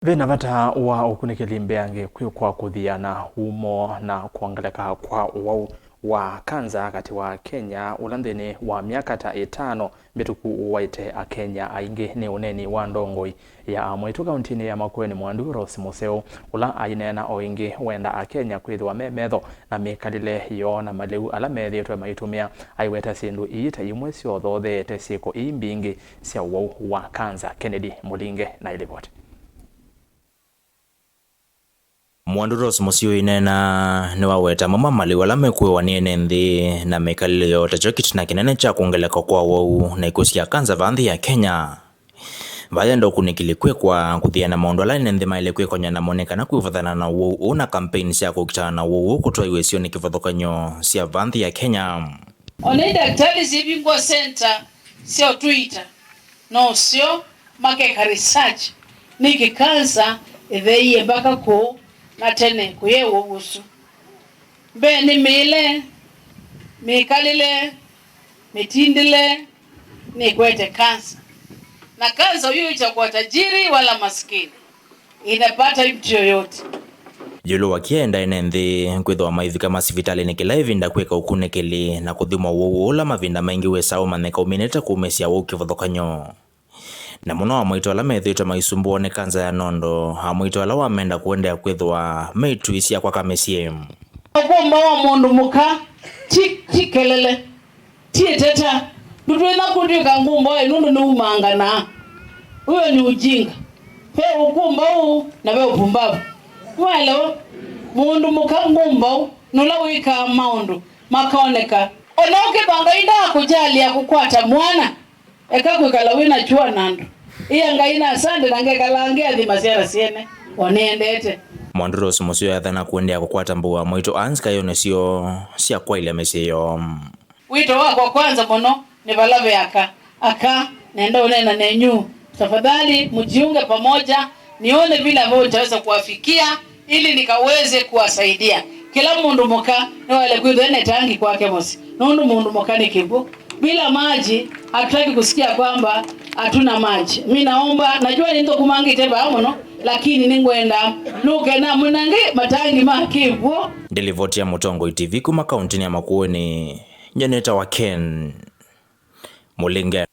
Vena vata wa ukunikeli mbeange kwa kuthiana humo na kuangaleka kwa wau wa kanza kati wa Kenya ulandhini wa miaka ta 5 mituku waite a Kenya aingi ni uneni wa ndongoi ya mwitu kauntini ya Makueni Mwandu Rose Museo ula ainena o ingi wenda a Kenya kwithwa memetho na mikalile yo na maleu ala methietwe maitumia aiweta sindu iita imwe ciothothete ciiko imbingi cia wau wa kanza. Kennedy Mulinge na ilipoti. Mwandu Rose Museo inena ni waweta mama mali wala mekuwa niene nthi na mekalile yote chokiti na kinene cha kuongeleka kwa wau na ikusia kanza vanthi ya Kenya. Vaya ndo kunikilikwe kwa kuthiana maundu ala nthi maile kwe konya na monekana kuivathana na wau una campaign cia kukitana na wau kutoa iwesio ni kivathukanyo cia vanthi ya Kenya. One daktari zibingwa center sio Twitter no sio makeka research niki kansa etheiye mpaka ko na tene kuyewo usu mbe ni mile mikalile mitindile ni kwete kansa na kansa huyo itakuwa tajiri wala maskini inapata mtu yoyote Yulu wakienda nthi kwithwa maithika masivitali ni kila ivinda kweka ukunekeli na kuthimwa wau ula mavinda maingi wesao maneka uminete kuumesia wau kivathukanyo. Na muno wa mwito ala methitwe maisumbuo ni kanza ya nondo ha mwito ala wamenda kuendea kwithwa meituisia kwa kamesie okumba wa mundu muka tikelele tieteta ndutwina kundika ngumba inundu ni umangana huyo ni ujinga pe ukumba huu na we upumbavu walo mundu muka ngumba nula wika maundu makaoneka onoke banga inda kujalia kukwata mwana eka kwikala wina chua nandu iya ngaina asande nange kalangia thimasiara siene onendete. Mwandu Rose Museo yathana kuendea kukwata mbua mwito anska yone sio sia kwaile mesio wito wako kwanza muno ni valave aka nenda unena nenyu tafadhali mjiunge pamoja nione vile ambavyo nitaweza kuwafikia ili nikaweze kuwasaidia kila mundu muka ni wale kwitho ene tangi kwake mosi nundu mundu muka ni kibu bila maji hatutaki kusikia kwamba hatuna maji. Mimi naomba najua nito kumangite ba muno lakini ningwenda nuke na munange matangi makivu. Delivotia Mutongo TV kuma kauntini ya Makueni Nyeneta wa Ken Mulinge.